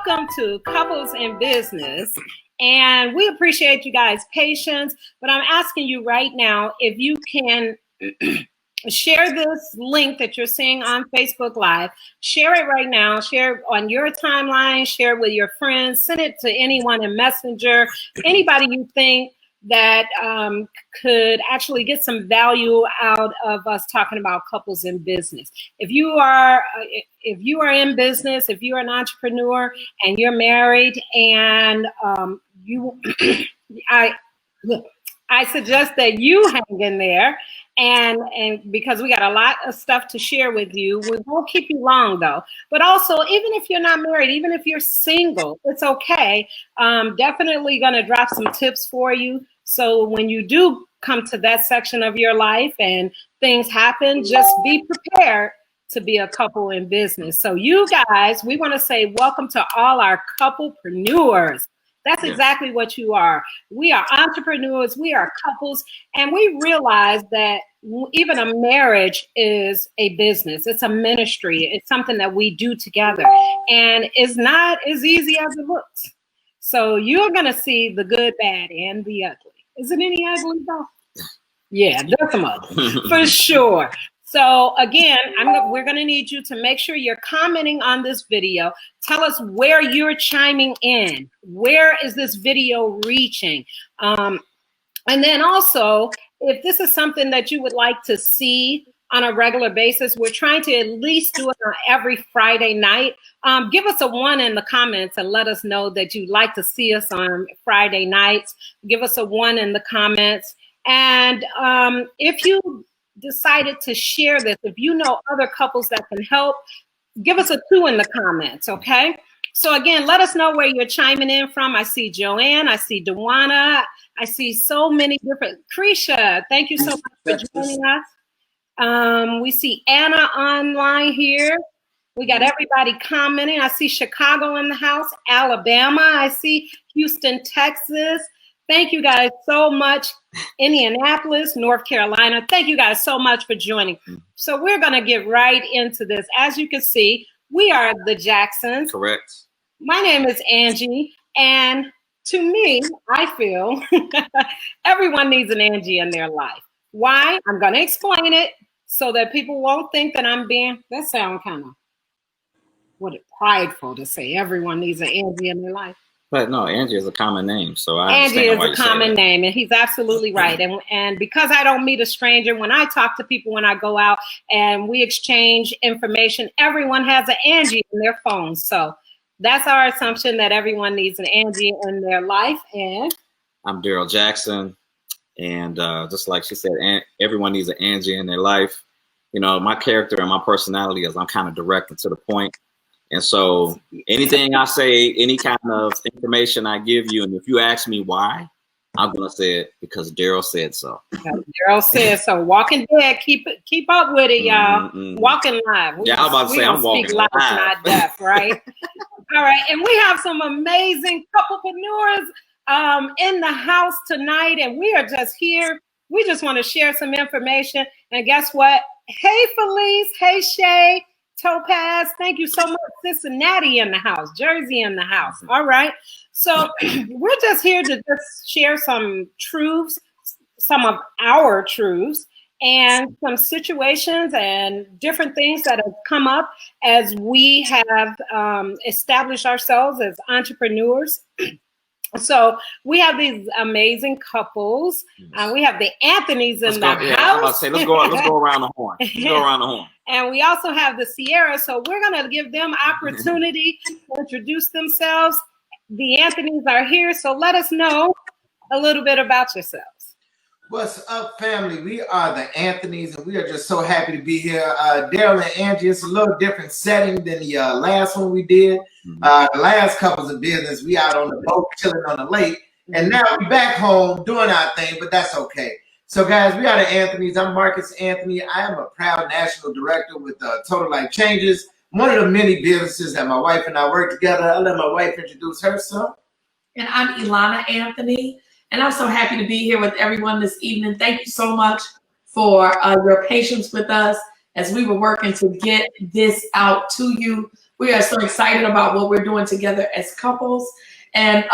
welcome to Couples in Business. And we appreciate you guys' patience, but I'm asking you right now if you can share this link that you're seeing on Facebook Live. Share it right now. Share it on your timeline. Share it with your friends. Send it to anyone in Messenger. Anybody you think that could actually get some value out of us talking about couples in business. If you are in business, if you're an entrepreneur and you're married, and I suggest that you hang in there, and because we got a lot of stuff to share with you. We won't keep you long though. But also, even if you're not married, even if you're single, it's okay. Definitely gonna drop some tips for you. So when you do come to that section of your life and things happen, just be prepared to be a couple in business. So you guys, we want to say welcome to all our couplepreneurs. That's exactly what you are. We are entrepreneurs, we are couples, and we realize that even a marriage is a business. It's a ministry. It's something that we do together, and it's not as easy as it looks. So you're going to see the good, bad, and the ugly. Is it any ugly though? Yeah, there's some ugly for sure. So again, we're going to need you to make sure you're commenting on this video. Tell us where you're chiming in. Where is this video reaching? And then also, if this is something that you would like to see on a regular basis, we're trying to at least do it on every Friday night. Give us a 1 in the comments and let us know that you'd like to see us on Friday nights. Give us a 1 in the comments. And if you decided to share this, if you know other couples that can help, give us a 2 in the comments, okay? So again, let us know where you're chiming in from. I see Joanne, I see Dewana, I see so many different, Krisha, thank you so much for joining us. We see Anna online here. We got everybody commenting. I see Chicago in the house, Alabama. I see Houston, Texas. Thank you guys so much. Indianapolis, North Carolina. Thank you guys so much for joining. So we're going to get right into this. As you can see, we are the Jacksons. Correct. My name is Angie. And to me, I feel everyone needs an Angie in their life. Why? I'm going to explain it so that people won't think that I'm being, that sounds kind of, prideful to say everyone needs an Angie in their life. But no, Angie is a common name, so I Angie is a common name, and he's absolutely right. And because I don't meet a stranger, when I talk to people, when I go out and we exchange information, everyone has an Angie in their phone. So that's our assumption, that everyone needs an Angie in their life. And I'm Daryl Jackson, and just like she said, everyone needs an Angie in their life. You know, my character and my personality is I'm kind of direct and to the point. And so anything I say, any kind of information I give you, and if you ask me why, I'm going to say it because Daryl said so. Daryl said so. Walking Dead, keep up with it, y'all. Walking live. I was about to say, I'm walking live. Not deaf, right? All right. And we have some amazing couplepreneurs in the house tonight, and we are just here. We just want to share some information. And guess what? Hey, Felice. Hey, Shay. Topaz, thank you so much. Cincinnati in the house, Jersey in the house. All right. So we're just here to just share some truths, some of our truths, and some situations and different things that have come up as we have established ourselves as entrepreneurs. So we have these amazing couples. We have the Anthonys in the house. I was about to say, let's go around the horn. Let's go around the horn. And we also have the Sierra. So we're going to give them opportunity to introduce themselves. The Anthonys are here. So let us know a little bit about yourselves. What's up, family? We are the Anthonys, and we are just so happy to be here. Daryl and Angie, it's a little different setting than the last one we did. The last Couples in Business, we out on the boat, chilling on the lake. And now we're back home doing our thing, but that's okay. So, guys, we are the Anthonys. I'm Marcus Anthony. I am a proud national director with Total Life Changes, one of the many businesses that my wife and I work together. I'll let my wife introduce herself. And I'm Ilana Anthony. And I'm so happy to be here with everyone this evening. Thank you so much for your patience with us as we were working to get this out to you. We are so excited about what we're doing together as couples. And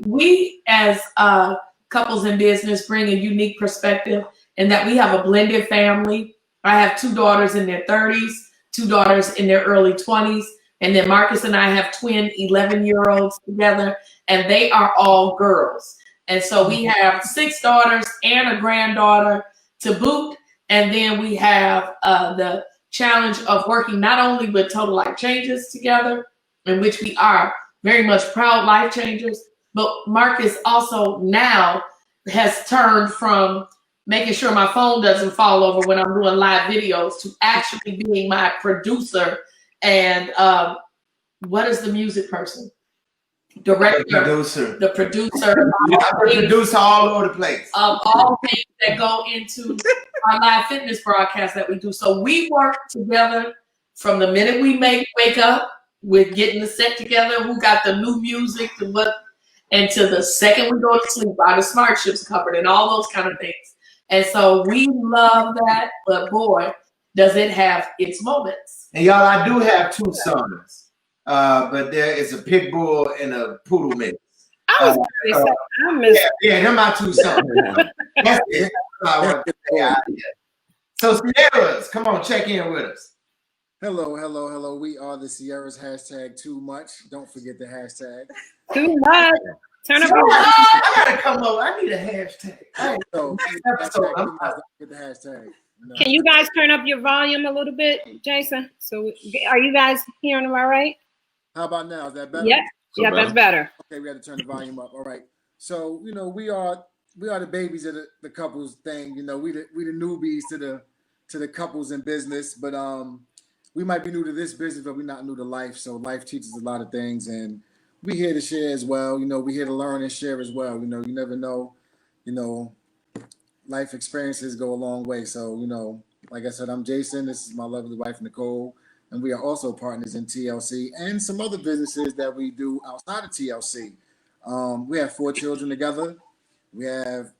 we as couples in business bring a unique perspective in that we have a blended family. I have 2 daughters in their 30s, 2 daughters in their early 20s. And then Marcus and I have twin 11-year-olds together, and they are all girls. And so we have 6 daughters and a granddaughter to boot. And then we have the challenge of working not only with Total Life Changes together, in which we are very much proud life changers, but Marcus also now has turned from making sure my phone doesn't fall over when I'm doing live videos to actually being my producer and what is the music person? Director, the producer all over the place of all things that go into our live fitness broadcast that we do. So we work together from the minute we wake up with getting the set together, who got the new music, and to the second we go to sleep, are the smart ships covered and all those kind of things. And so we love that, but boy, does it have its moments. And y'all, I do have 2 sons, but there is a pit bull and a poodle mix. I was going to say, I miss. Yeah, they're my 2 sons. That's it. That's all I want to say out here. So Sierras, come on, check in with us. Hello. We are the Sierras. Hashtag too much. Don't forget the hashtag. Too much. Turn up. I gotta come over. I need a hashtag. So, get the hashtag. No. Can you guys turn up your volume a little bit, Jason? So, are you guys hearing them all right? How about now? Is that better? Yeah, that's better. Okay, we had to turn the volume up. All right. So, we are the babies of the couples thing. We the newbies to the couples in business, but we might be new to this business, but we're not new to life. So life teaches a lot of things, and we're here to share as well. We're here to learn and share as well. You never know. Life experiences go a long way. So, like I said, I'm Jason. This is my lovely wife, Nicole, and we are also partners in TLC and some other businesses that we do outside of TLC. We have 4 children together. We have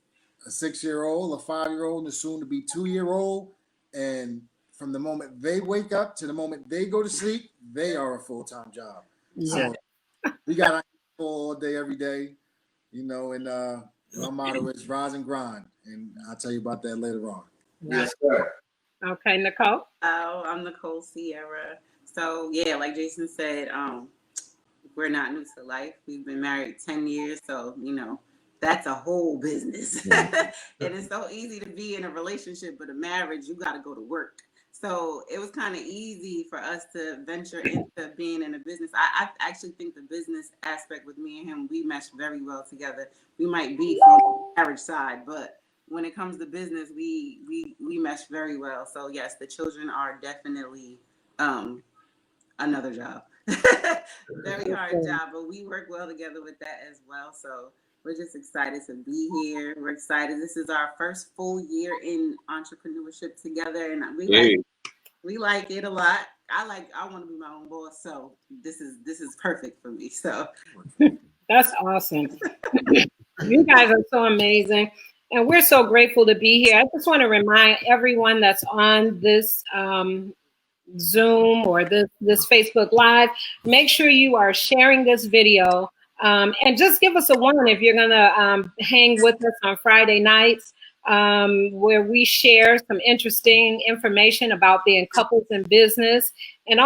a 6-year-old, a 5-year-old, and a soon-to-be 2-year-old, and from the moment they wake up to the moment they go to sleep, they are a full-time job. Yeah. So we got our all day, every day, and my motto is rise and grind. And I'll tell you about that later on. Yes, sir. Okay, Nicole. Oh, I'm Nicole Sierra. So yeah, like Jason said, we're not new to life. We've been married 10 years. So, that's a whole business. And it's so easy to be in a relationship, but a marriage, you got to go to work. So it was kind of easy for us to venture into being in a business. I actually think the business aspect with me and him, we mesh very well together. We might be from the marriage side, but when it comes to business, we mesh very well. So yes, the children are definitely another job. Very hard job, but we work well together with that as well. So we're just excited to be here. We're excited. This is our first full year in entrepreneurship together, and we like it a lot. I want to be my own boss, so this is perfect for me. So that's awesome. You guys are so amazing, and we're so grateful to be here. I just want to remind everyone that's on this Zoom or this Facebook Live, make sure you are sharing this video. And just give us a 1 if you're gonna hang with us on Friday nights, where we share some interesting information about being couples in business, and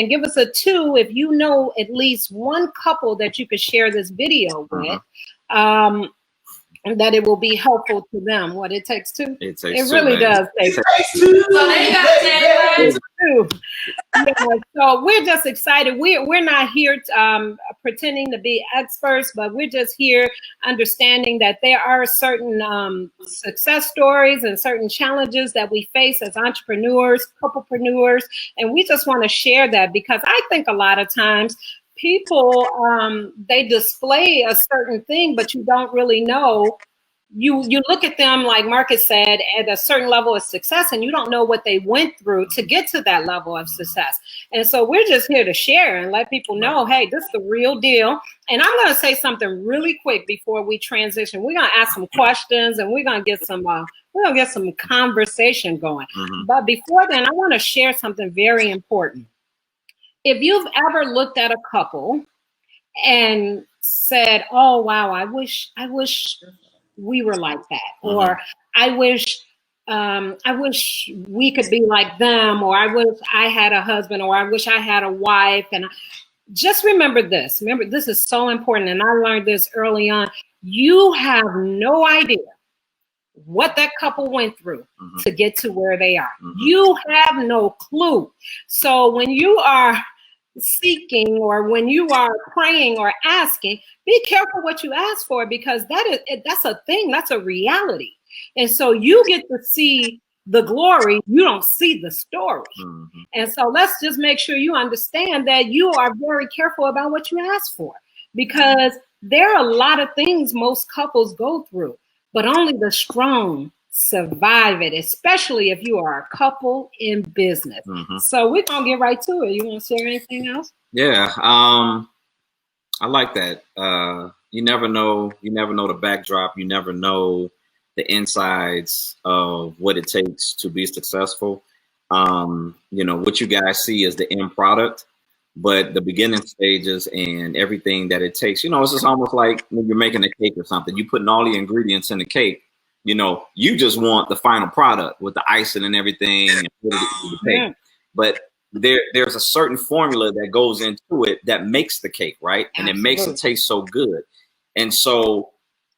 give us a 2 if you know at least 1 couple that you could share this video with, and that it will be helpful to them. What it takes 2? It really does take 2. So they got 2. Yeah, so we're just excited. We're not here pretending to be experts, but we're just here understanding that there are certain success stories and certain challenges that we face as entrepreneurs, couplepreneurs, and we just want to share that because I think a lot of times people, they display a certain thing, but you don't really know. You look at them, like Marcus said, at a certain level of success, and you don't know what they went through to get to that level of success. And so we're just here to share and let people know, hey, this is the real deal. And I'm going to say something really quick before we transition. We're going to ask some questions, and we're going to get some conversation going. But before then, I want to share something very important. if you've ever looked at a couple and said, "Oh wow, I wish we were like that," or I wish we could be like them, or I wish I had a husband, or I wish I had a wife. And just remember this. Remember, this is so important. And I learned this early on. You have no idea what that couple went through to get to where they are. You have no clue. So when you are seeking, or when you are praying or asking, be careful what you ask for, because that's a thing, that's a reality. And so you get to see the glory, you don't see the story. And so let's just make sure you understand that you are very careful about what you ask for, because there are a lot of things most couples go through, but only the strong survive it, especially if you are a couple in business. So we're gonna get right to it. You want to share anything else? Yeah, I like that. You never know the backdrop. You never know the insides of what it takes to be successful. What you guys see is the end product, but the beginning stages and everything that it takes, it's just almost like when you're making a cake or something. You putting all the ingredients in the cake. You just want the final product with the icing and everything, and put it in the cake. But there's a certain formula that goes into it that makes the cake, right? And it makes it taste so good. And so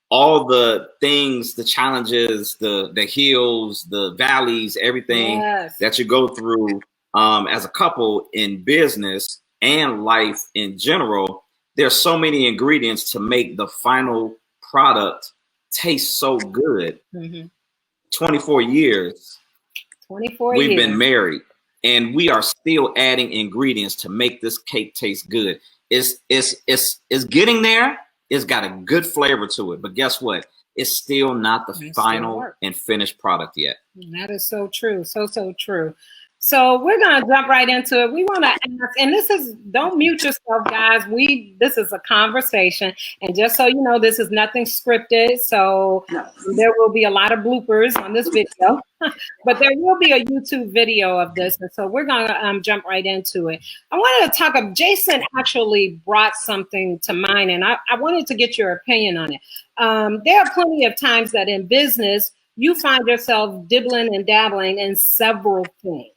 all the things, the challenges, the hills, the valleys, everything that you go through as a couple in business and life in general, there's so many ingredients to make the final product taste so good. 24 years. 24 years. We've been married, and we are still adding ingredients to make this cake taste good. It's getting there. It's got a good flavor to it, but guess what? It's still not the final and finished product yet. That is so true. So true. So we're going to jump right into it. We want to ask, and don't mute yourself, guys. This is a conversation. And just so you know, this is nothing scripted. So there will be a lot of bloopers on this video, but there will be a YouTube video of this. And so we're going to jump right into it. I wanted to talk Jason actually brought something to mind, and I wanted to get your opinion on it. There are plenty of times that in business, you find yourself dibbling and dabbling in several things.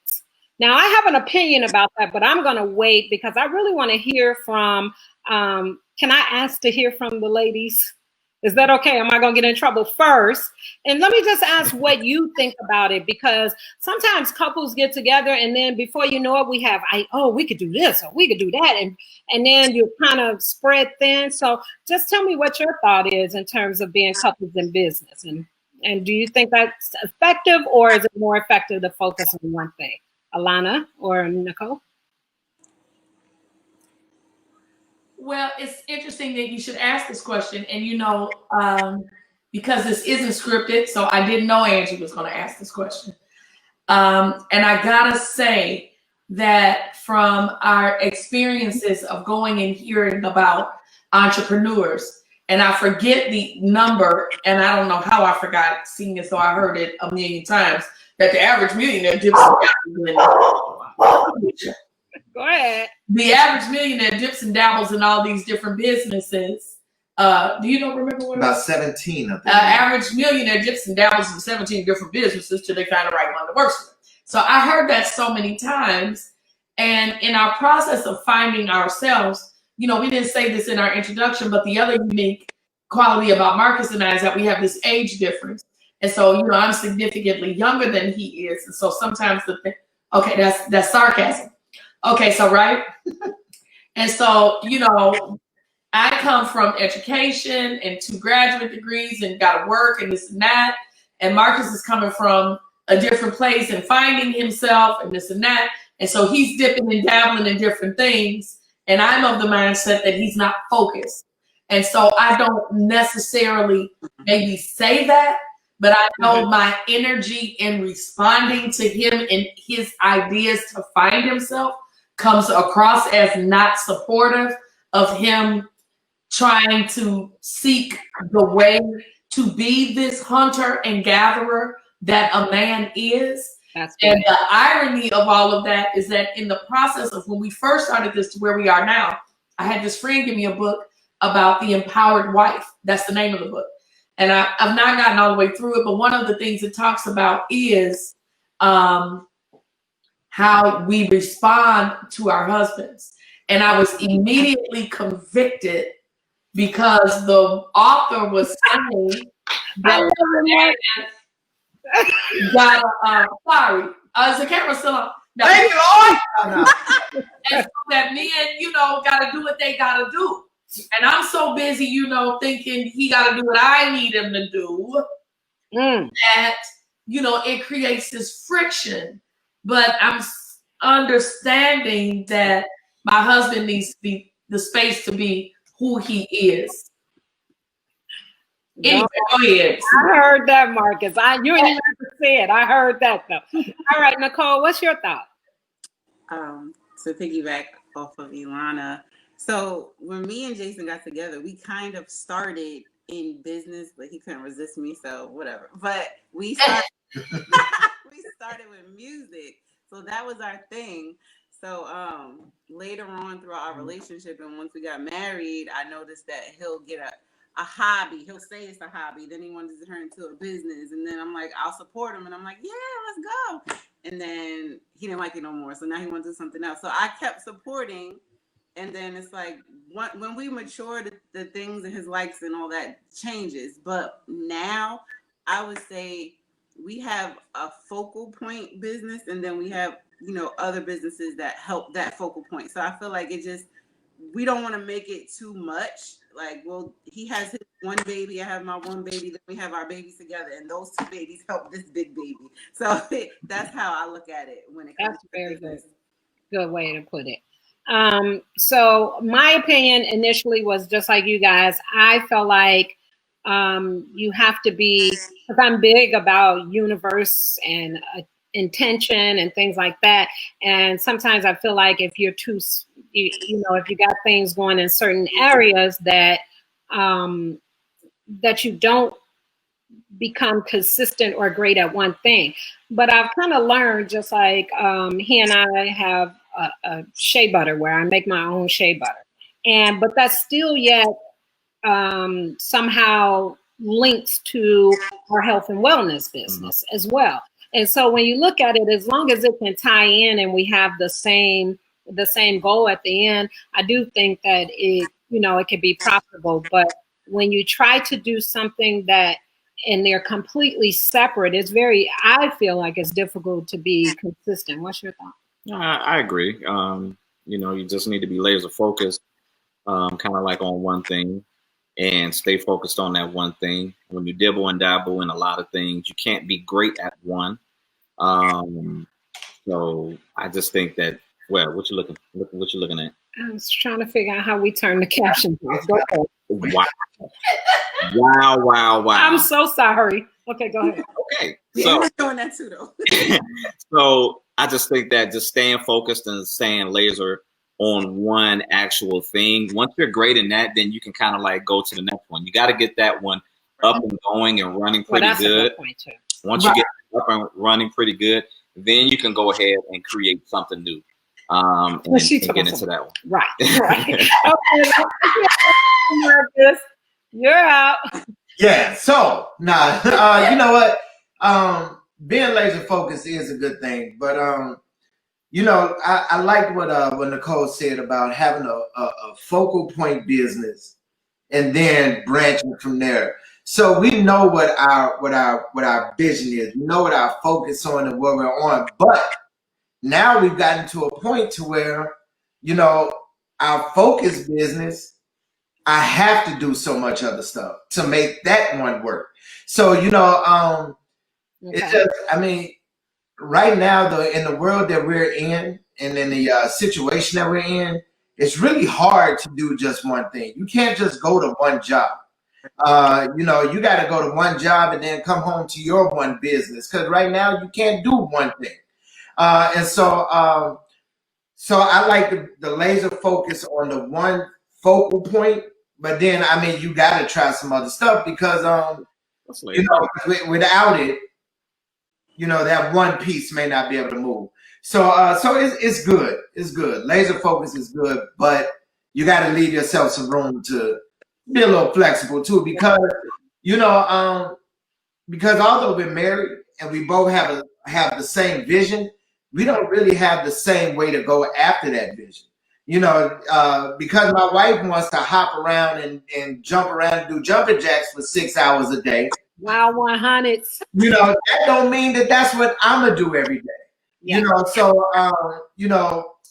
Now, I have an opinion about that, but I'm going to wait because I really want to hear from, can I ask to hear from the ladies? Is that okay? Am I going to get in trouble first? And let me just ask what you think about it, because sometimes couples get together and then before you know it, we have, we could do this or we could do that. And then you kind of spread thin. So just tell me what your thought is in terms of being couples in business. And do you think that's effective, or is it more effective to focus on one thing? Alana or Nicole? Well, it's interesting that you should ask this question. And, because this isn't scripted, so I didn't know Angie was going to ask this question. And I got to say that from our experiences of going and hearing about entrepreneurs, and I forget the number, and I don't know how I forgot seeing it, so I heard it a million times, that the average millionaire dips and dabbles in. Go ahead. The average millionaire dips and dabbles in all these different businesses. Do you remember what? About 17 of them. Average millionaire dips and dabbles in 17 different businesses till they find the right one that works for them. So I heard that so many times. And in our process of finding ourselves, we didn't say this in our introduction, but the other unique quality about Marcus and I is that we have this age difference. And so, I'm significantly younger than he is. And so sometimes that's sarcasm. Okay, so right. And so, I come from education and 2 graduate degrees and got to work and this and that. And Marcus is coming from a different place and finding himself and this and that. And so he's dipping and dabbling in different things. And I'm of the mindset that he's not focused. And so I don't necessarily maybe say that, but I know my energy in responding to him and his ideas to find himself comes across as not supportive of him trying to seek the way to be this hunter and gatherer that a man is. That's good. And the irony of all of that is that in the process of when we first started this to where we are now, I had this friend give me a book about the empowered wife. That's the name of the book. And I've not gotten all the way through it, but one of the things it talks about is how we respond to our husbands. And I was immediately convicted because the author was saying that sorry, is the camera still on? No. Thank you, Lord. And so that men, got to do what they got to do. And I'm so busy, thinking he got to do what I need him to do, that, it creates this friction. But I'm understanding that my husband needs to be the space to be who he is. Anyway, go ahead. I heard that, Marcus. You ain't even have to say it. I heard that, though. All right, Nicole, what's your thought? To piggyback off of Ilana. So when me and Jason got together, we kind of started in business, but he couldn't resist me, so whatever. But we started, we started with music. So that was our thing. So later on throughout our relationship, and once we got married, I noticed that he'll get a hobby. He'll say it's a hobby. Then he wants to turn into a business. And then I'm like, I'll support him. And I'm like, yeah, let's go. And then he didn't like it no more. So now he wants to do something else. So I kept supporting. And then it's like, when we mature, the things and his likes and all that changes. But now I would say we have a focal point business. And then we have, other businesses that help that focal point. So I feel like we don't want to make it too much. Like, well, he has his one baby, I have my one baby, then we have our babies together, and those two babies help this big baby. So that's how I look at it when it comes to very business. Good way to put it. So my opinion initially was just like you guys. I felt like you have to be, because I'm big about universe and intention and things like that. And sometimes I feel like if you're too, if you got things going in certain areas that that you don't become consistent or great at one thing. But I've kind of learned, just like he and I have a shea butter where I make my own shea butter, but that's still yet somehow links to our health and wellness business as well. And so when you look at it, as long as it can tie in and we have the same goal at the end, I do think that it could be profitable. But when you try to do something and they're completely separate, I feel like it's difficult to be consistent. What's your thought? I agree. You just need to be laser focused, kind of like on one thing, and stay focused on that one thing. When you dibble and dabble in a lot of things, you can't be great at one. So I just think that, what you looking at? I was trying to figure out how we turn the captions off. Go ahead. Wow. I'm so sorry. Okay, go ahead. Okay. So I'm doing that too, though. So I just think that just staying focused and staying laser on one actual thing. Once you're great in that, then you can kind of like go to the next one. You got to get that one up and going and running pretty good. A good point too. Once you get up and running pretty good, then you can go ahead and create something new. And get into that one. Right. Okay. Marcus, you're out. Yeah. So you know what? Being laser focused is a good thing, but I liked what Nicole said about having a focal point business and then branching from there. So we know what our vision is. We know what our focus on and what we're on. But now we've gotten to a point to where, our focus business, I have to do so much other stuff to make that one work. So, it's just, right now, in the world that we're in and in the situation that we're in, it's really hard to do just one thing. You can't just go to one job. You got to go to one job and then come home to your one business, because right now you can't do one thing. So I like the laser focus on the one focal point, but then you got to try some other stuff because without it, that one piece may not be able to move. So it's good. It's good. Laser focus is good, but you got to leave yourself some room to be a little flexible too, because because although we're married and we both have the same vision, we don't really have the same way to go after that vision. Because my wife wants to hop around and jump around and do jumping jacks for 6 hours a day. Wow, 100. That don't mean that that's what I'm gonna do every day. Yeah.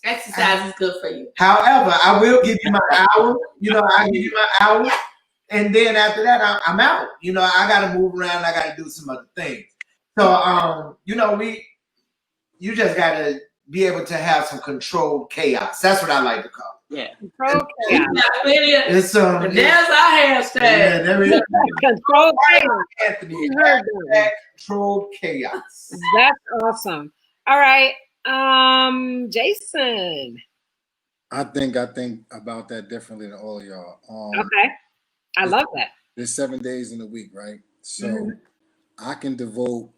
Exercise is good for you. However, I will give you my hour. I give you my hour, and then after that, I'm out. I got to move around. I got to do some other things. So, you just got to be able to have some controlled chaos. That's what I like to call it. Yeah. Controlled chaos. It's There's our hashtag. Yeah, there is. Controlled chaos. Anthony, You heard that. controlled chaos. That's awesome. All right, Jason. I think about that differently than all of y'all. Okay, I love that. There's 7 days in a week, right? So I can devote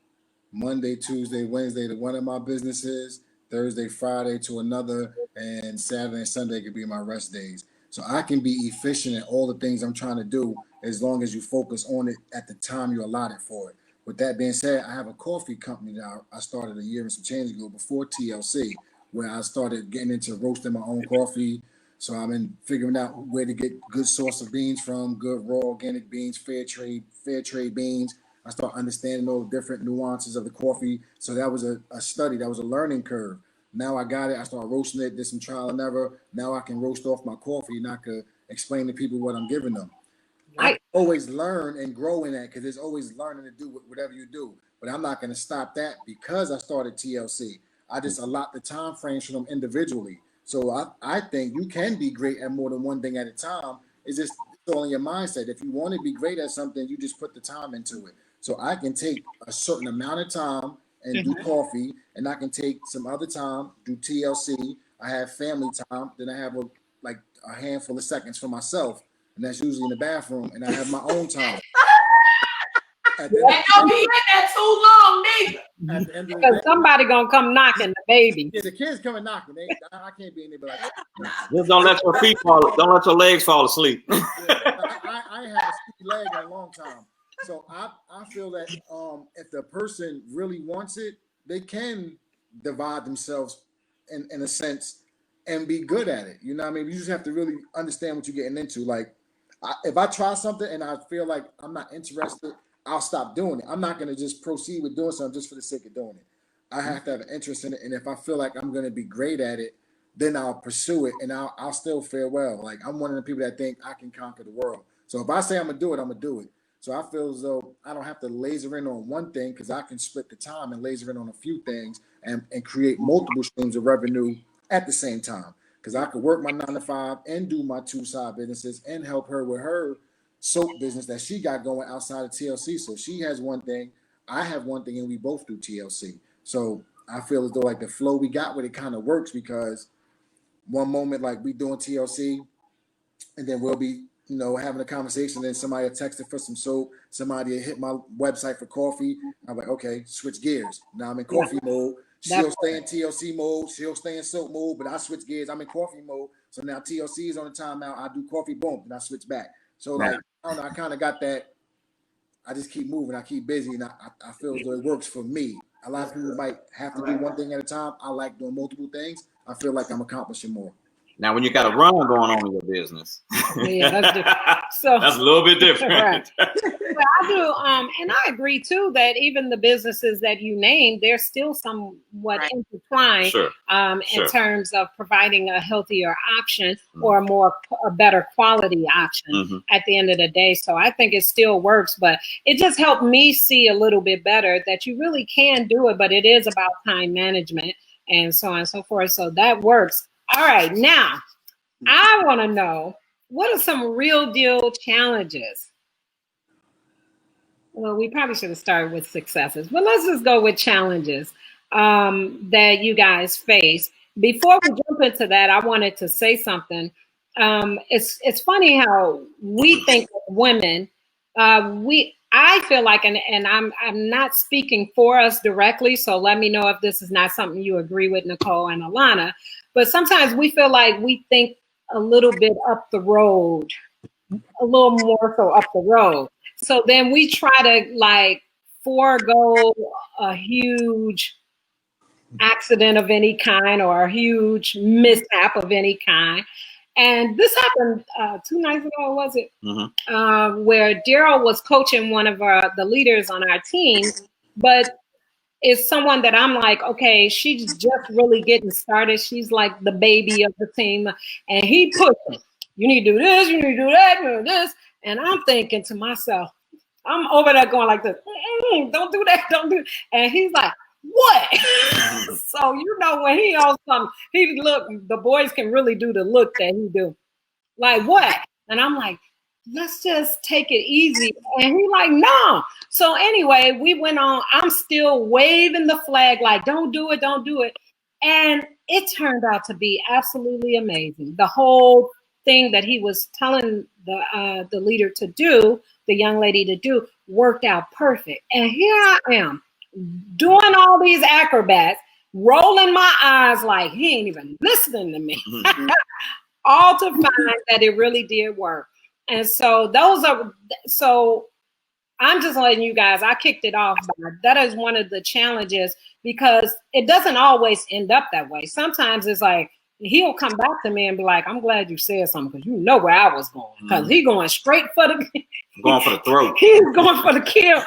Monday, Tuesday, Wednesday to one of my businesses, Thursday, Friday to another, and Saturday and Sunday could be my rest days. So I can be efficient in all the things I'm trying to do as long as you focus on it at the time you allotted for it. With that being said, I have a coffee company that I started a year and some change ago before TLC, where I started getting into roasting my own coffee. So I've been figuring out where to get good source of beans from, good raw organic beans, fair trade beans. I start understanding all the different nuances of the coffee. So that was a study, that was a learning curve. Now I got it, I started roasting it, did some trial and error. Now I can roast off my coffee and I could explain to people what I'm giving them. I always learn and grow in that because there's always learning to do with whatever you do. But I'm not going to stop that because I started TLC. I just allot the time frames for them individually. So I think you can be great at more than one thing at a time. It's just all in your mindset. If you want to be great at something, you just put the time into it. So I can take a certain amount of time and do coffee, and I can take some other time, do TLC. I have family time. Then I have a handful of seconds for myself, and that's usually in the bathroom, and I have my own time. Don't be in that too long, nigga. Because somebody gonna come knocking the baby. Yeah, the kids coming knocking. I can't be in there, but just don't let your feet fall. Don't let your legs fall asleep. I ain't had a skinny leg in a long time. So I feel that if the person really wants it, they can divide themselves in a sense and be good at it. You know what I mean? You just have to really understand what you're getting into. Like, if I try something and I feel like I'm not interested, I'll stop doing it. I'm not going to just proceed with doing something just for the sake of doing it. I have to have an interest in it. And if I feel like I'm going to be great at it, then I'll pursue it and I'll still fare well. Like, I'm one of the people that think I can conquer the world. So if I say I'm going to do it, I'm going to do it. So I feel as though I don't have to laser in on one thing because I can split the time and laser in on a few things and create multiple streams of revenue at the same time. Because I could work my 9 to 5 and do my 2 side businesses and help her with her soap business that she got going outside of TLC. So she has one thing, I have one thing, and we both do TLC. So I feel as though like the flow we got with it kind of works because one moment like we doing TLC and then we'll be having a conversation, then somebody will text it for some soap, somebody will hit my website for coffee. I'm like, okay, switch gears. Now I'm in coffee mode. She'll stay in TLC mode. She'll stay in soap mode, but I switch gears. I'm in coffee mode. So now TLC is on the timeout. I do coffee, boom, and I switch back. So like, I don't know, I kind of got that. I just keep moving. I keep busy, and I feel as though it works for me. A lot of people might have to do one thing at a time. I like doing multiple things. I feel like I'm accomplishing more. Now, when you got a run going on in your business, yeah, that's different. So that's a little bit different. Right. Well, I do, and I agree too that even the businesses that you named, they're still somewhat intertwined in terms of providing a healthier option or a better quality option at the end of the day. So I think it still works, but it just helped me see a little bit better that you really can do it, but it is about time management and so on and so forth. So that works. All right, now I want to know, what are some real deal challenges? Well, we probably should have started with successes, but let's just go with challenges that you guys face. Before we jump into that, I wanted to say something. It's funny how we think of women. I feel like, and I'm not speaking for us directly, so let me know if this is not something you agree with, Nicole and Alana. But sometimes we feel like we think a little bit up the road, a little more so up the road. So then we try to like forego a huge accident of any kind or a huge mishap of any kind. And this happened 2 nights ago, was it? Where Daryl was coaching one of the leaders on our team, but it's someone that I'm like, okay, she's just really getting started. She's like the baby of the team, and he pushing. You need to do this, you need to do that, you need to do this. And I'm thinking to myself, I'm over there going like this, don't do that, don't do. And he's like, what? So you know when he on something, he look. The boys can really do the look that he do. Like what? And I'm like, let's just take it easy. And he like, no. So anyway, we went on. I'm still waving the flag like, don't do it, don't do it. And it turned out to be absolutely amazing. The whole thing that he was telling the leader to do, the young lady to do, worked out perfect. And here I am doing all these acrobats, rolling my eyes like he ain't even listening to me. All to find that it really did work. And so I'm just letting you guys, I kicked it off. That is one of the challenges because it doesn't always end up that way. Sometimes it's like, he'll come back to me and be like, I'm glad you said something because you know where I was going. Because he going straight for the going for the throat. He's going for the kill.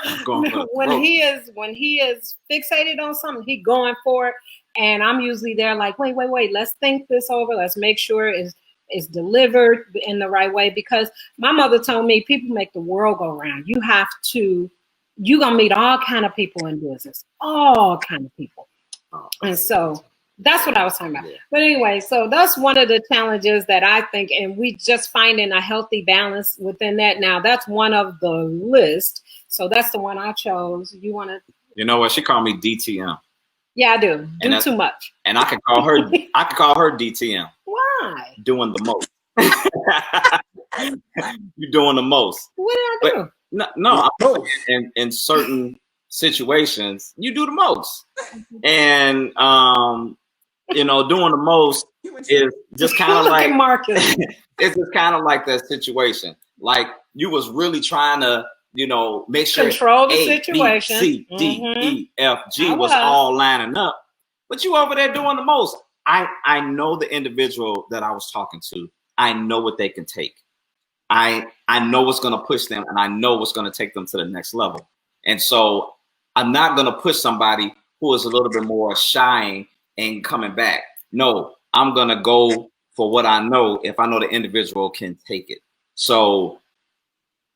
When he is fixated on something, he going for it. And I'm usually there like, wait, let's think this over. Let's make sure it's delivered in the right way. Because my mother told me people make the world go round. You're gonna meet all kind of people in business. All kind of people. And so that's what I was talking about. Yeah. But anyway, so that's one of the challenges that I think, and we just finding a healthy balance within that. Now that's one of the list. So that's the one I chose. You want to? You know what? She called me DTM. Yeah, I do. Do too much. And I can call her. I can call her DTM. Why? Doing the most. You're doing the most. What did I do? No. In certain situations, you do the most, and doing the most is just kind of like Marcus. It's just kind of like that situation. Like you was really trying to, make sure control the situation. B, C, D, E, F, G was all lining up, but you over there doing the most. I know the individual that I was talking to. I know what they can take. I know what's going to push them, and I know what's going to take them to the next level. And so I'm not going to push somebody who is a little bit more shying and coming back. No, I'm going to go for what I know if I know the individual can take it. So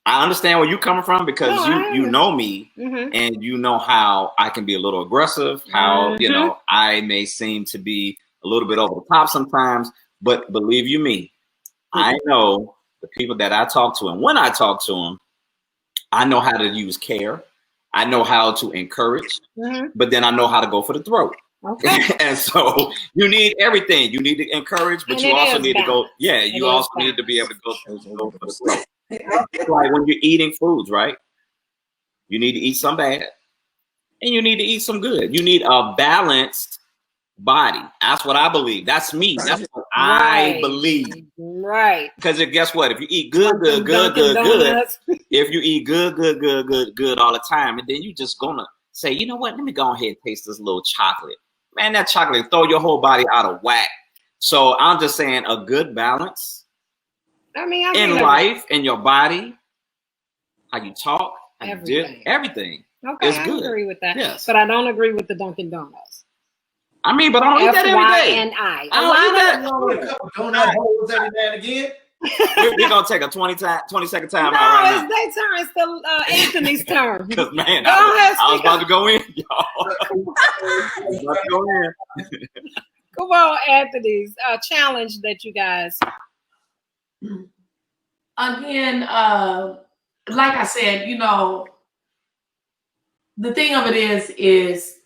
I understand where you're coming from because you know me and you know how I can be a little aggressive, how, I may seem to be a little bit over the top sometimes, but believe you me, I know the people that I talk to, and when I talk to them, I know how to use care. I know how to encourage, but then I know how to go for the throat. Okay. And so you need everything. You need to encourage, but you also need to go. Yeah, you also need to be able to go for the throat. Like when you're eating foods, right? You need to eat some bad, and you need to eat some good. You need a balanced body. That's what I believe. That's me. That's what I believe. Right. Because guess what? If you eat good, if you eat good all the time, and then you just gonna say, you know what? Let me go ahead and taste this little chocolate. Man, that chocolate throw your whole body out of whack. So I'm just saying a good balance. In life, in your body, how you talk, how you do everything. Okay, I agree with that. Yes. But I don't agree with the Dunkin' Donuts. But I don't eat that every day. I don't eat that. Donut holes every now and again. We're gonna take a 20-second time out right now. It's their turn. It's the Anthony's turn. Because man, I was about to go in, y'all. Come on, Anthony's challenge that you guys. Again, like I said, the thing of it is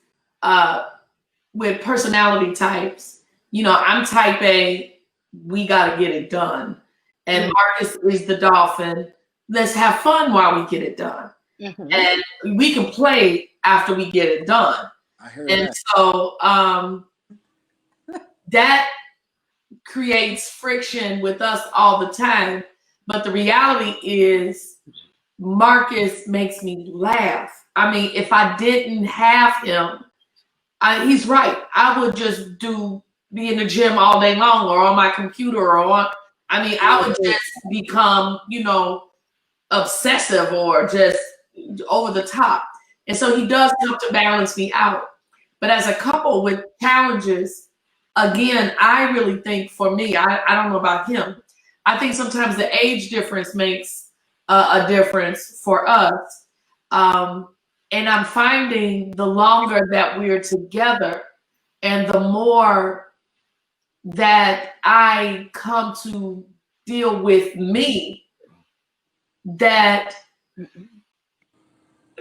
with personality types, I'm type A, we got to get it done. And Marcus is the dolphin. Let's have fun while we get it done. and we can play after we get it done. I heard And that. so that creates friction with us all the time. But the reality is Marcus makes me laugh. I mean, if I didn't have him, he's right. I would just be in the gym all day long or on my computer or I would just become, obsessive or just over the top. And so he does help to balance me out. But as a couple with challenges, again, I really think for me, I don't know about him. I think sometimes the age difference makes a difference for us. And I'm finding the longer that we're together and the more that I come to deal with me, that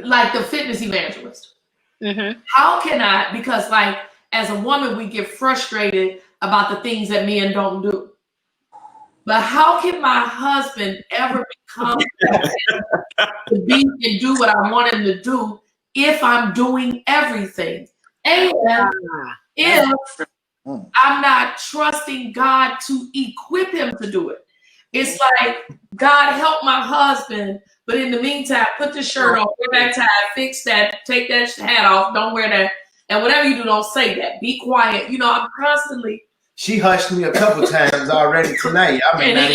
like the fitness evangelist. How can I, because like as a woman, we get frustrated about the things that men don't do. But how can my husband ever become to be and do what I want him to do if I'm doing everything? And if I'm not trusting God to equip him to do it. It's like, God help my husband, but in the meantime, put the shirt on, wear that tie, fix that, take that hat off, don't wear that. And whatever you do, don't say that. Be quiet. I'm constantly. She hushed me a couple times already tonight. I may not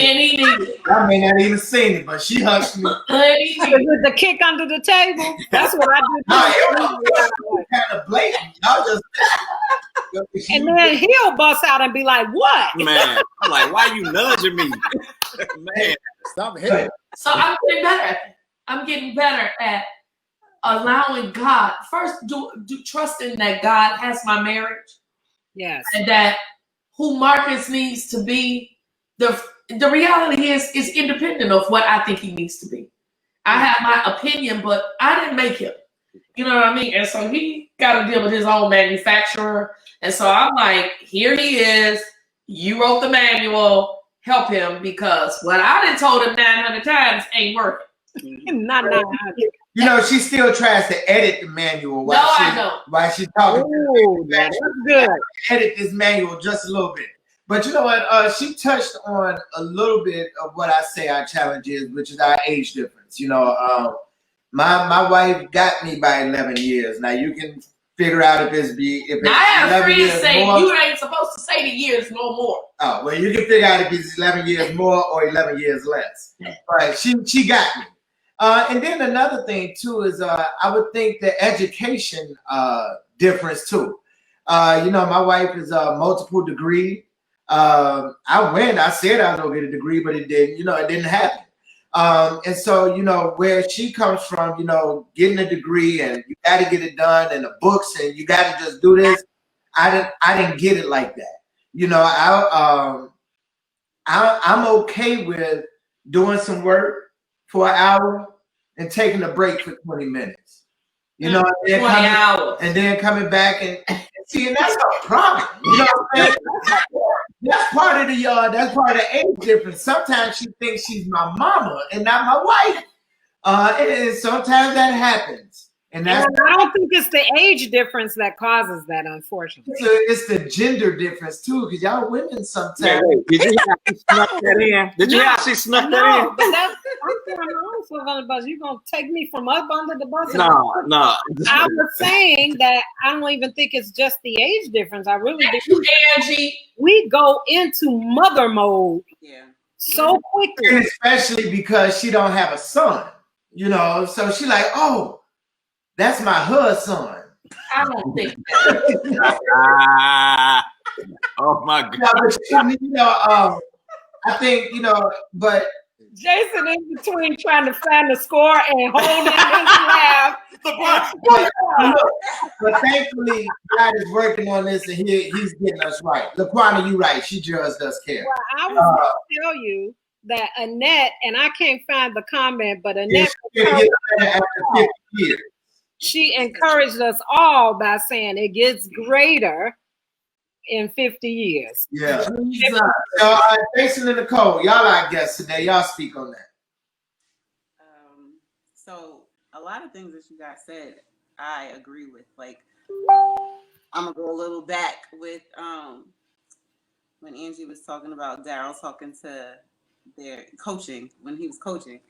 even seen it, but she hushed me. With the kick under the table. That's what I do. No, it was kind of blatant. And then he'll bust out and be like, "What?" Man, I'm like, why are you nudging me? Man, Stop hitting. So I'm getting better at it. I'm getting better at allowing God first, do trusting that God has my marriage. Yes. And that who Marcus needs to be, the reality is independent of what I think he needs to be. I have my opinion, but I didn't make him. You know what I mean? And so he got to deal with his own manufacturer. And so I'm like, here he is. You wrote the manual. Help him, because what I done told him 900 times ain't working. Not 900. She still tries to edit the manual while she's talking. Ooh, that's good. Edit this manual just a little bit. But you know what? She touched on a little bit of what I say our challenge is, which is our age difference. My wife got me by 11 years. Now you can figure out if it's now I have friends say more. You ain't supposed to say the years no more. Oh, well, you can figure out if it's 11 years more or 11 years less. But she got me. And then another thing too is I would think the education difference too. My wife is a multiple degree. I said I was gonna get a degree, but it didn't. It didn't happen. And so where she comes from, getting a degree and you got to get it done and the books and you got to just do this. I didn't get it like that. I'm okay with doing some work for an hour and taking a break for 20 minutes. And then coming back and see, and that's a problem. You know what I'm saying? That's part of the age difference. Sometimes she thinks she's my mama and not my wife. And sometimes that happens. And I don't think it's the age difference that causes that, unfortunately. It's the gender difference too, because y'all women sometimes. Did you hear how she snuck that in? Did you hear how she snuck that in? But that's on the bus. You gonna take me from up under the bus? No. I was saying that I don't even think it's just the age difference. I really do. Angie. We go into mother mode so quickly. And especially because she don't have a son. So she like, oh, that's my husband. I don't think oh my God. I think, but Jason in between trying to find the score and holding his laugh. But thankfully, God is working on this and he's getting us right. LaQuana, you right. She just does care. Well, I was going to tell you that Annette, and I can't find the comment, but Annette, she encouraged us all by saying it gets greater in 50 years. Yeah. Jason and Nicole, y'all our guests today. Y'all speak on that. So a lot of things that you guys said, I agree with. Like, I'm gonna go a little back with when Angie was talking about Daryl talking to their coaching when he was coaching,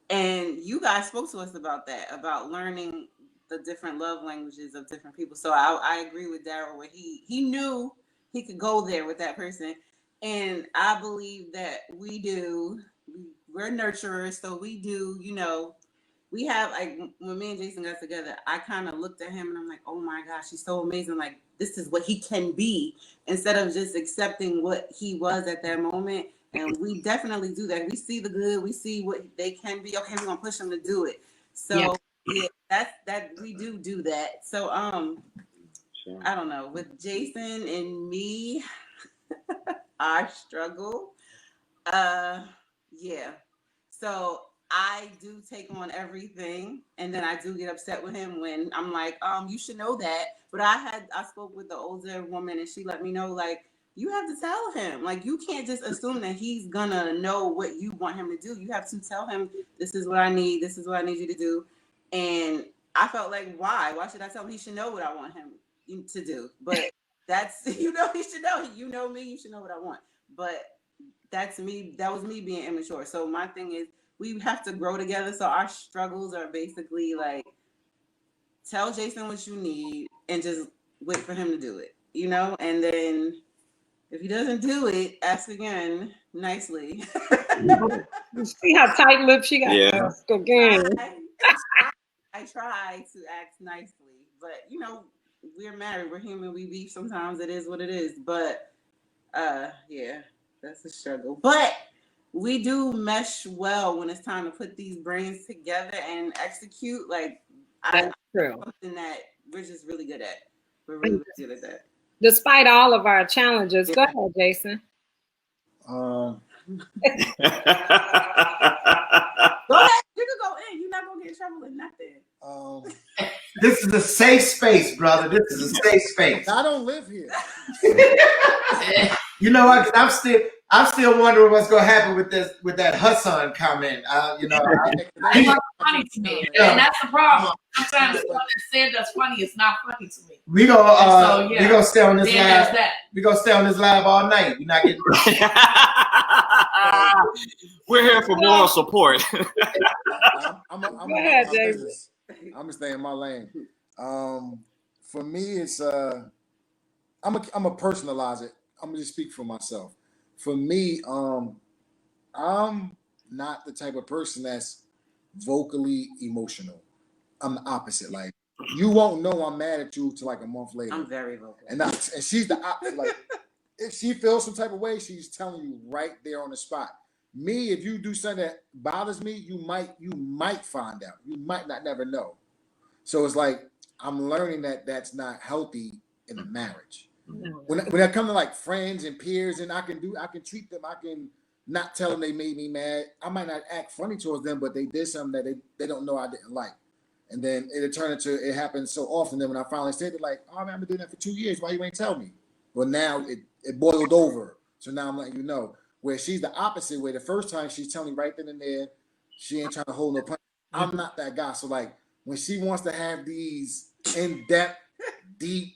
and you guys spoke to us about that, about learning the different love languages of different people. So I agree with Daryl where he knew he could go there with that person, and I believe that we're nurturers, so we do, you know, we have, like, when me and Jason got together, I kind of looked at him and I'm like, oh my gosh, he's so amazing. Like, this is what he can be, instead of just accepting what he was at that moment. And we definitely do that. We see the good, we see what they can be. Okay, we're gonna push them to do it. So yeah, that we do that. So Sure. I don't know. With Jason and me, our struggle. Yeah. So I do take on everything, and then I do get upset with him when I'm like, you should know that. But I spoke with the older woman, and she let me know, like, you have to tell him. Like, you can't just assume that he's gonna know what you want him to do. You have to tell him, this is what I need, this is what I need you to do. And I felt like, why should I tell him? He should know what I want him to do. But that's, you know, he should know. You know me, you should know what I want. But that's me. That was me being immature. So my thing is, we have to grow together. So our struggles are basically like, tell Jason what you need and just wait for him to do it, you know? And then if he doesn't do it, ask again nicely. You see how tight lipped she got? Yeah. Ask again. I try to act nicely, but you know, we're married, we're human, we beef sometimes, it is what it is. But yeah, that's a struggle. But we do mesh well when it's time to put these brains together and execute. Like, That's true. Something that we're just really good at. We're really good at that. Despite all of our challenges. Go ahead, Jason. Go ahead. You can go in. You're not gonna get in trouble with nothing. This is a safe space, brother. This is a safe space. I don't live here. You know what? I'm still wondering what's gonna happen with that Hassan comment. You know, it's not funny to me, and that's the problem. Sometimes stuff that's said that's funny is not funny to me. we gonna stay on this live. We gonna stay on this live all night. We're not getting. We're here for moral support. I'm Go ahead, Jason. I'm gonna stay in my lane. For me, it's I'm gonna personalize it. I'm gonna just speak for myself. For me, I'm not the type of person that's vocally emotional. I'm the opposite. Like, you won't know I'm mad at you till like a month later. I'm very vocal. And she's the opposite. Like, if she feels some type of way, she's telling you right there on the spot. Me, if you do something that bothers me, you might find out. You might not never know. So it's like, I'm learning that that's not healthy in a marriage. When I come to like friends and peers, and I can treat them, I can not tell them they made me mad. I might not act funny towards them, but they did something that they don't know I didn't like. And then it happens so often. Then when I finally said it, like, oh man, I've been doing that for 2 years. Why you ain't tell me? Well, now it boiled over. So now I'm letting you know. Where she's the opposite, where the first time she's telling me right then and there, she ain't trying to hold no punch. I'm not that guy. So like, when she wants to have these in-depth, deep,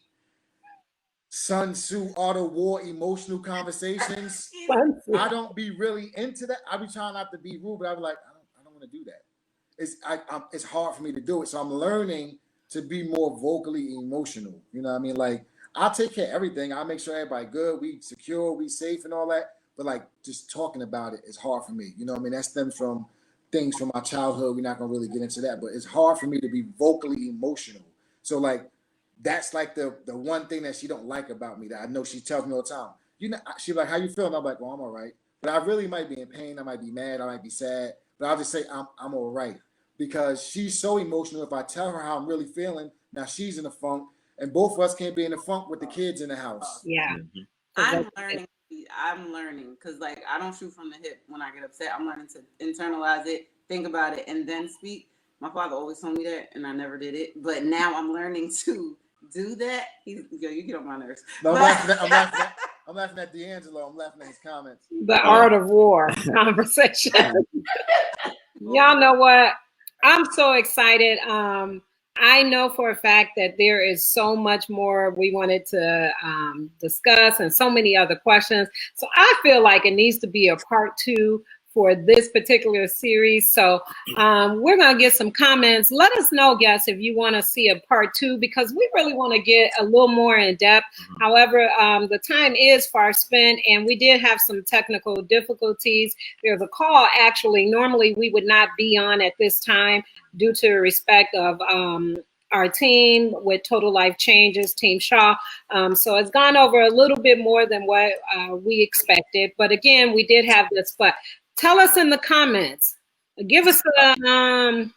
Sun Tzu art of war emotional conversations, I don't be really into that. I be trying not to be rude, but I be like, I don't want to do that. It's hard for me to do it. So I'm learning to be more vocally emotional. You know what I mean? Like, I'll take care of everything. I'll make sure everybody good, we secure, we safe and all that. But like, just talking about it is hard for me. You know what I mean? That stems from things from my childhood. We're not gonna really get into that, but it's hard for me to be vocally emotional. So like, that's like the one thing that she don't like about me that I know she tells me all the time. You know, she's like, how you feeling? I'm like, well, I'm all right. But I really might be in pain. I might be mad. I might be sad. But I'll just say I'm all right. Because she's so emotional. If I tell her how I'm really feeling, now she's in a funk. And both of us can't be in a funk with the kids in the house. Yeah. I'm learning because, like, I don't shoot from the hip when I get upset. I'm learning to internalize it, think about it, and then speak. My father always told me that, and I never did it. But now I'm learning to do that. You get on my nerves. No, I'm laughing at D'Angelo. I'm laughing at his comments. The art of war conversation. Y'all know what? I'm so excited. I know for a fact that there is so much more we wanted to discuss and so many other questions. So I feel like it needs to be a part 2 for this particular series. So we're going to get some comments. Let us know, guys, if you want to see a part 2, because we really want to get a little more in depth. However, the time is far spent, and we did have some technical difficulties. There's a call, actually. Normally, we would not be on at this time due to respect of our team with Total Life Changes, Team Shaw. So it's gone over a little bit more than what we expected. But again, we did have this. But tell us in the comments. Give us some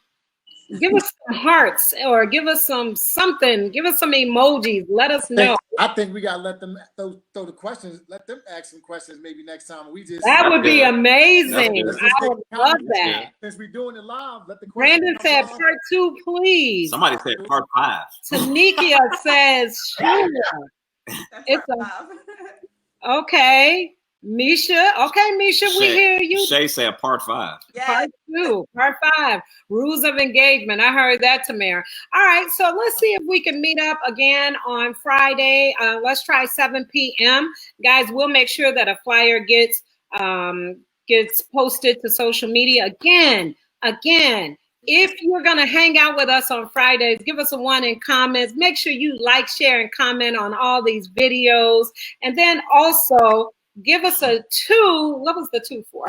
hearts, or give us something. Give us some emojis. Let us know. I think we gotta let them throw the questions. Let them ask some questions maybe next time. That would be amazing. I would love that. Since we're doing it live, let the Brandon said part 2, please. Somebody said part 5. Tanikia says sure. It's okay. Misha, Misha, we hear you. Shay said part 5. Yes. Part 2, part 5, rules of engagement. I heard that, Tamara. All right, so let's see if we can meet up again on Friday. Let's try 7 p.m. Guys, we'll make sure that a flyer gets posted to social media. Again, if you're going to hang out with us on Fridays, give us a 1 in comments. Make sure you like, share, and comment on all these videos. And then also, give us a 2. What was the 2 for?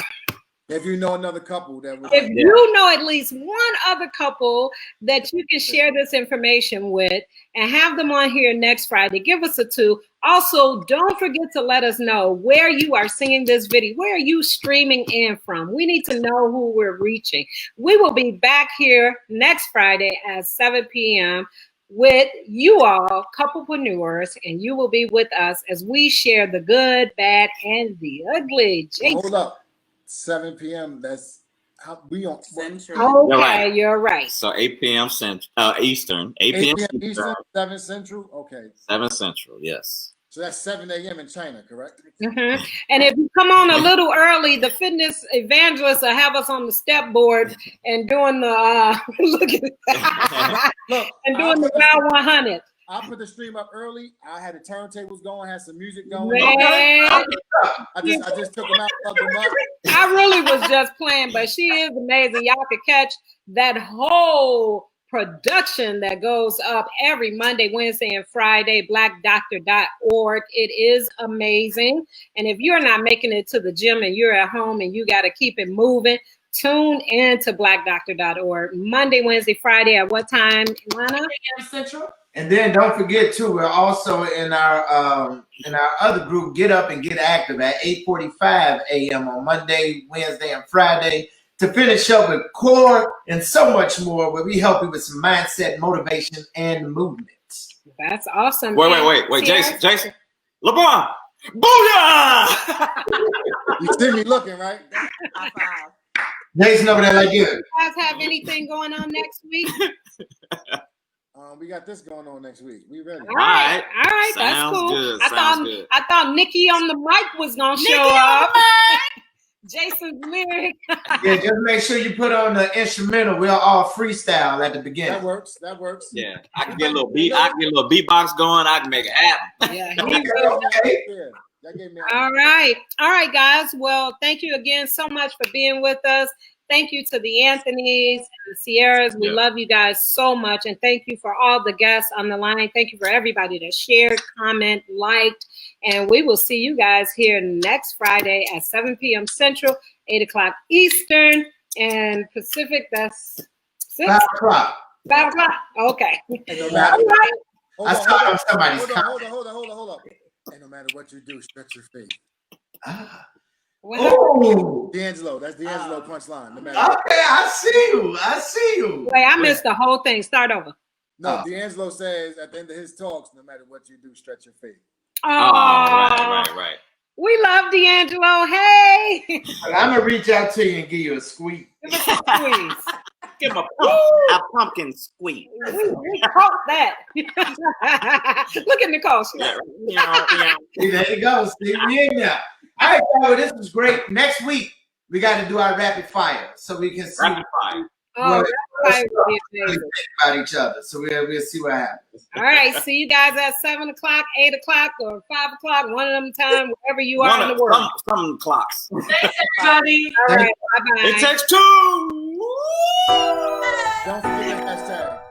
If you know another couple that would. If you know at least one other couple that you can share this information with and have them on here next Friday, give us a 2. Also, don't forget to let us know where you are seeing this video. Where are you streaming in from? We need to know who we're reaching. We will be back here next Friday at 7 p.m. with you all, couplepreneurs, and you will be with us as we share the good, bad, and the ugly. Jason. Hold up. 7 p.m. That's how we on Central. Okay, you're right. So 8 p.m. Eastern. 8 p.m. Eastern, 7 Central. Okay. 7 Central, yes. So that's 7 a.m. in China, correct? Mm-hmm. And if you come on a little early, the fitness evangelists will have us on the step board and doing the and doing the round 100. I put the stream up early. I had the turntables going, had some music going. Man. I just took them out, plugged them up. I really was just playing, but she is amazing. Y'all can catch that whole production that goes up every Monday, Wednesday, and Friday, blackdoctor.org. It is amazing. And if you're not making it to the gym and you're at home and you got to keep it moving, tune in to blackdoctor.org. Monday, Wednesday, Friday at what time, Ilana? Central. And then don't forget too, we're also in our other group, Get Up and Get Active, at 8:45 a.m. on Monday, Wednesday, and Friday, to finish up with core and so much more, where we help you with some mindset, motivation, and movement. That's awesome. Wait, Jason, LeBron, booyah! You see me looking, right? High five. Jason over there like you. You guys have anything going on next week? We got this going on next week. We ready? All right, that's Sounds cool. good. I thought Nikki on the mic was gonna show up. Jason's lyric. Yeah, just make sure you put on the instrumental. We'll all freestyle at the beginning. That works. Yeah, I can get a little beat. I can get a little beatbox going. I can make it happen. Yeah. All right, guys. Well, thank you again so much for being with us. Thank you to the Anthonys and the Sierras. We love you guys so much. And thank you for all the guests on the line. Thank you for everybody that shared, comment, liked. And we will see you guys here next Friday at 7 p.m. Central, 8 o'clock Eastern, and Pacific. That's 6? 5 o'clock. 5 o'clock. Okay. Hey, All right. Hold on. And no matter what you do, stretch your faith. Oh, D'Angelo, that's D'Angelo punchline. No matter okay, I see you. Wait, I missed the whole thing. Start over. No, D'Angelo says at the end of his talks, no matter what you do, stretch your faith. Oh, Right. We love D'Angelo. Hey. I'm going to reach out to you and give you a squeak. Give us a squeeze. Give him a pumpkin squeak. We caught that. Look at Nicole. See, there you go. See, we in there. All right, so this was great. Next week, we got to do our rapid fire so we can see. Rapid fire. Oh, what that's probably really amazing. think about each other. So we'll see what happens. All right, see you guys at 7 o'clock, 8 o'clock, or 5 o'clock, one of them time, wherever you are in the world. Some clocks. Thanks, everybody. All right, bye-bye. It takes two. Don't forget the hashtag.